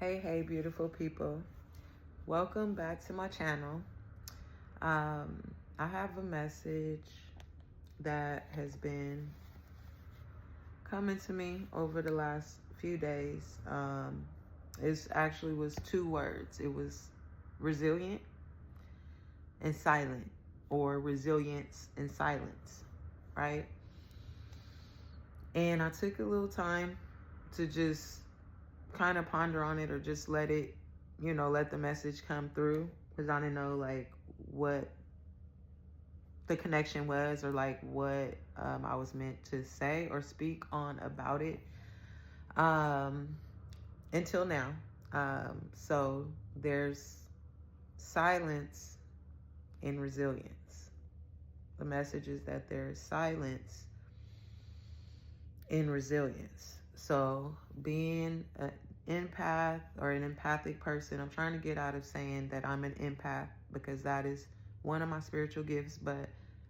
Hey, beautiful people. Welcome back to my channel. I have a message that has been coming to me over the last few days. It actually was two words. It was resilient and silent, or resilience and silence, right? And I took a little time to just kind of ponder on it, or just let it, let the message come through, because I didn't know like what the connection was, or like what I was meant to say or speak on about it um, until now. So there's silence in resilience. The message is that there's silence in resilience. So being an empath, or an empathic person, I'm trying to get out of saying that I'm an empath, because that is one of my spiritual gifts, but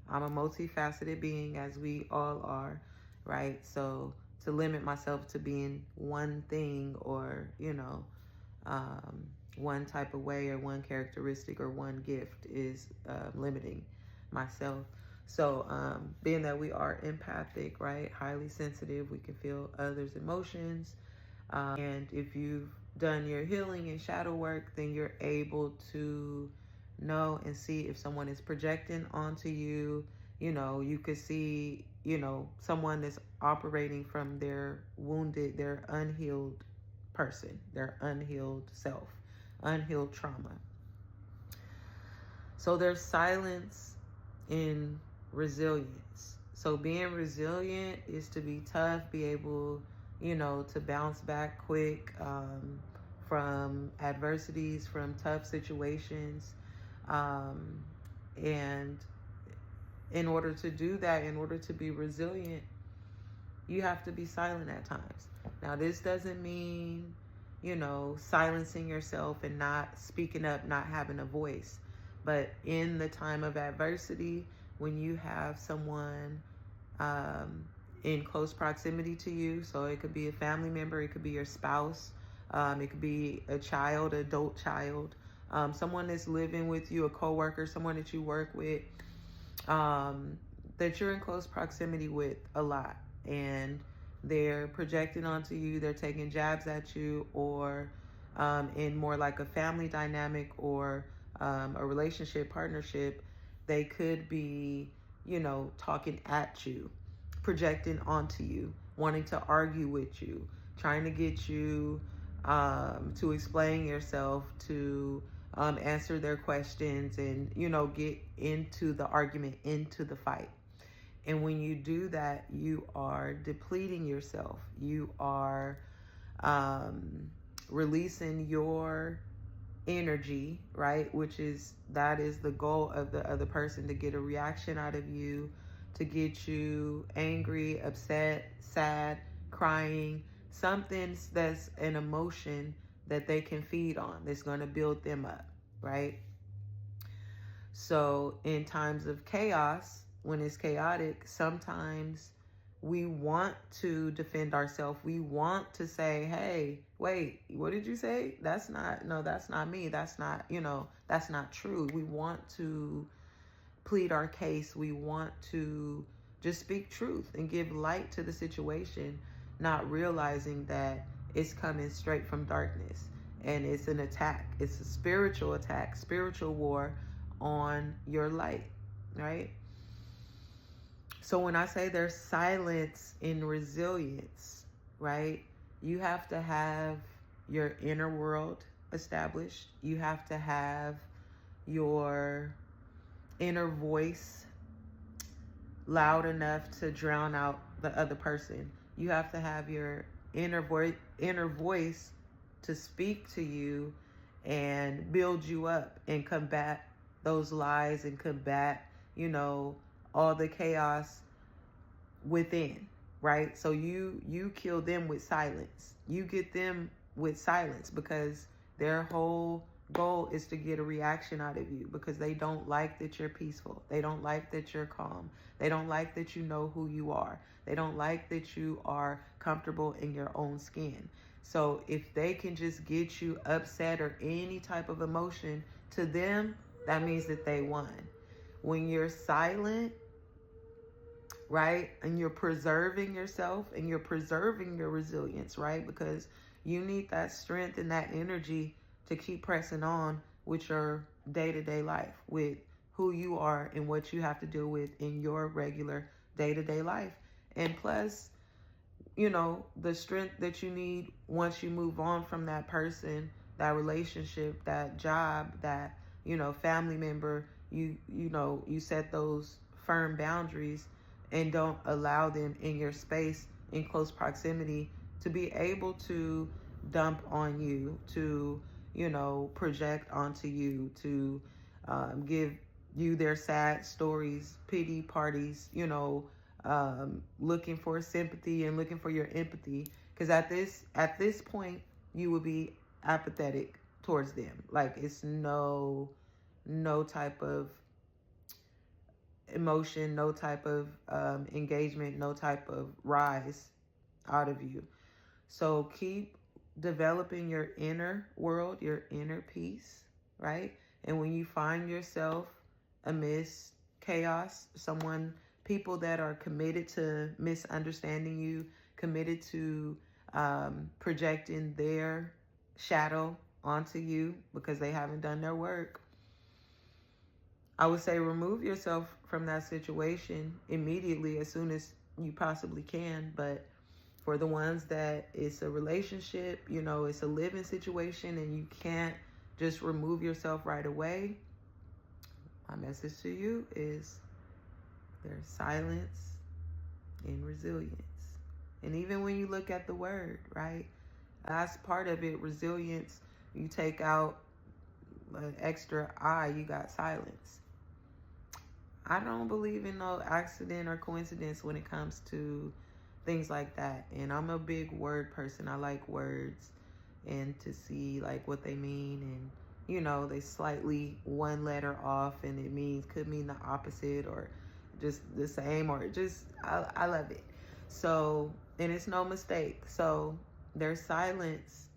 I'm a multifaceted being, as we all are, right? So to limit myself to being one thing, or, one type of way, or one characteristic, or one gift, is limiting myself. So being that we are empathic, right, highly sensitive, we can feel others' emotions. And if you've done your healing and shadow work, then you're able to know and see if someone is projecting onto you. You could see, someone that's operating from their wounded, their unhealed person, their unhealed self, unhealed trauma. So there's silence in resilience. So being resilient is to be tough, be able, to bounce back quick from adversities, from tough situations. And in order to do that, in order to be resilient, you have to be silent at times. Now, this doesn't mean, silencing yourself and not speaking up, not having a voice. But in the time of adversity, when you have someone in close proximity to you, so it could be a family member, it could be your spouse, it could be a child, adult child, someone that's living with you, a coworker, someone that you work with, that you're in close proximity with a lot, and they're projecting onto you, they're taking jabs at you, or in more like a family dynamic, or a relationship, partnership, they could be, talking at you, projecting onto you, wanting to argue with you, trying to get you to explain yourself, to answer their questions, and, get into the argument, into the fight. And when you do that, you are depleting yourself. You are releasing your energy, right? That is the goal of the other person, to get a reaction out of you, to get you angry, upset, sad, crying, something that's an emotion that they can feed on, that's going to build them up, right? So in times of chaos, when it's chaotic, sometimes we want to defend ourselves. We want to say, hey, wait, what did you say? That's not me. That's not, that's not true. We want to plead our case. We want to just speak truth and give light to the situation, not realizing that it's coming straight from darkness. And it's an attack. It's a spiritual attack, spiritual war on your light, right? So when I say there's silence in resilience, right, you have to have your inner world established. You have to have your inner voice loud enough to drown out the other person. You have to have your inner voice to speak to you and build you up and combat those lies, and combat, all the chaos within, right? So you kill them with silence. You get them with silence, because their whole goal is to get a reaction out of you, because they don't like that you're peaceful. They don't like that you're calm. They don't like that you know who you are. They don't like that you are comfortable in your own skin. So if they can just get you upset or any type of emotion, to them, that means that they won. When you're silent, right, and you're preserving yourself and you're preserving your resilience, right, because you need that strength and that energy to keep pressing on with your day-to-day life, with who you are and what you have to deal with in your regular day-to-day life. And plus, you know, the strength that you need once you move on from that person, that relationship, that job, that, you know, family member, you know, you set those firm boundaries and don't allow them in your space in close proximity to be able to dump on you, to, you know, project onto you, to give you their sad stories, pity parties, you know, looking for sympathy and looking for your empathy. Because at this point, you will be apathetic towards them. Like, it's no type of emotion, no type of engagement, no type of rise out of you. So keep developing your inner world, your inner peace, right? And when you find yourself amidst chaos, people that are committed to misunderstanding you, committed to projecting their shadow onto you because they haven't done their work, I would say remove yourself from that situation immediately as soon as you possibly can. But for the ones that it's a relationship, you know, it's a living situation and you can't just remove yourself right away, my message to you is there's silence in resilience. And even when you look at the word, right, that's part of it, resilience. You take out an extra I, you got silence. I don't believe in no accident or coincidence when it comes to things like that. And I'm a big word person. I like words and to see like what they mean. And, you know, they slightly one letter off and it could mean the opposite or just the same, or just, I love it. So, and it's no mistake. So there's silence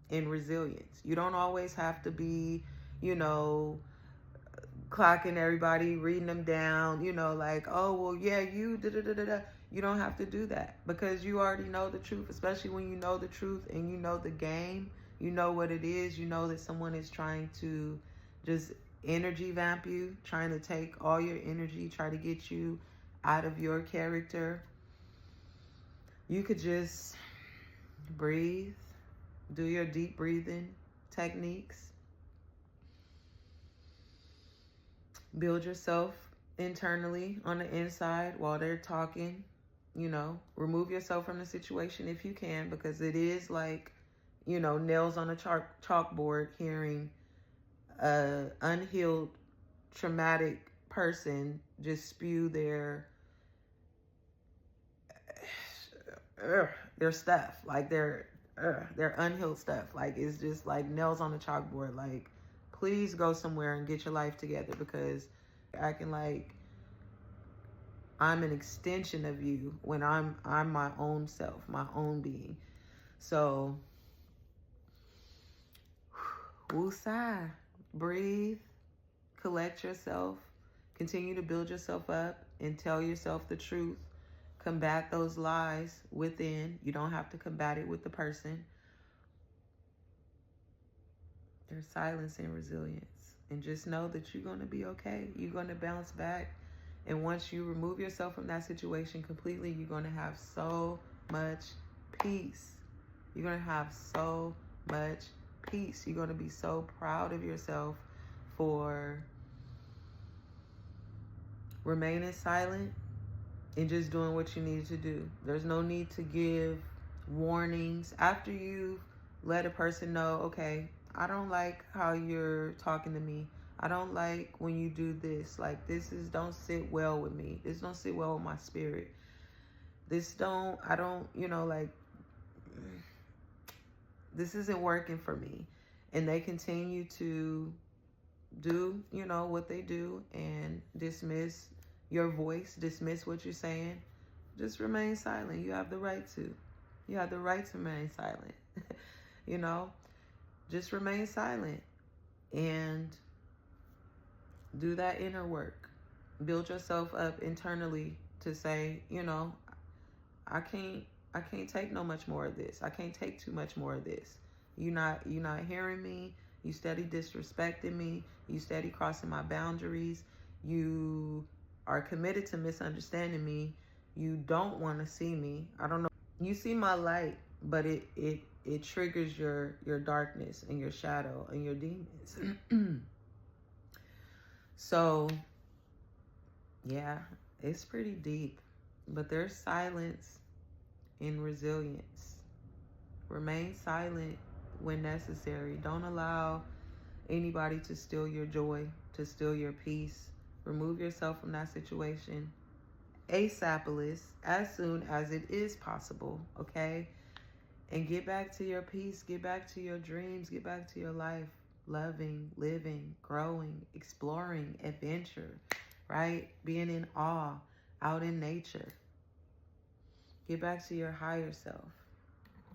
in resilience. You don't always have to be, you know, clocking everybody, reading them down, you know, like, oh, well, yeah, you da-da-da-da-da. You don't have to do that because you already know the truth, especially when you know the truth and you know the game, you know what it is, you know that someone is trying to just energy vamp you, trying to take all your energy, try to get you out of your character. You could just breathe, do your deep breathing techniques, build yourself internally on the inside while they're talking, you know, remove yourself from the situation if you can, because it is like, you know, nails on a chalkboard hearing a unhealed traumatic person just spew their stuff, like their unhealed stuff. Like, it's just like nails on a chalkboard. Like, please go somewhere and get your life together, because you're acting like I'm an extension of you when I'm my own self, my own being. So, woosah, breathe, collect yourself, continue to build yourself up and tell yourself the truth. Combat those lies within. You don't have to combat it with the person. There's silence and resilience. And just know that you're going to be okay. You're going to bounce back. And once you remove yourself from that situation completely, you're going to have so much peace. You're going to have so much peace. You're going to be so proud of yourself for remaining silent and just doing what you needed to do. There's no need to give warnings after you've let a person know, okay, I don't like how you're talking to me. I don't like when you do this. Like, don't sit well with me. This don't sit well with my spirit. I don't, you know, like, this isn't working for me. And they continue to do, you know, what they do and dismiss your voice, dismiss what you're saying. Just remain silent. You have the right to. You have the right to remain silent. You know, just remain silent and do that inner work. Build yourself up internally to say, you know, I can't take no much more of this. I can't take too much more of this. You're not hearing me. You steady disrespecting me. You steady crossing my boundaries. You are committed to misunderstanding me. You don't want to see me. I don't know. You see my light, but it triggers your darkness and your shadow and your demons. So, yeah, it's pretty deep. But there's silence in resilience. Remain silent when necessary. Don't allow anybody to steal your joy, to steal your peace. Remove yourself from that situation ASAPless, as soon as it is possible, okay? And get back to your peace, get back to your dreams, get back to your life, loving, living, growing, exploring, adventure, right? Being in awe, out in nature. Get back to your higher self,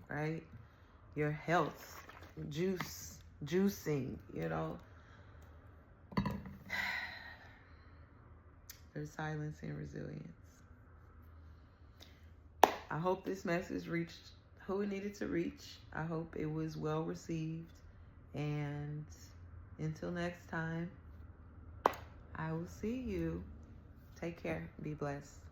right? Your health, juicing, you know. There's silence and resilience. I hope this message reached who it needed to reach. I hope it was well received. And until next time, I will see you. Take care. Be blessed.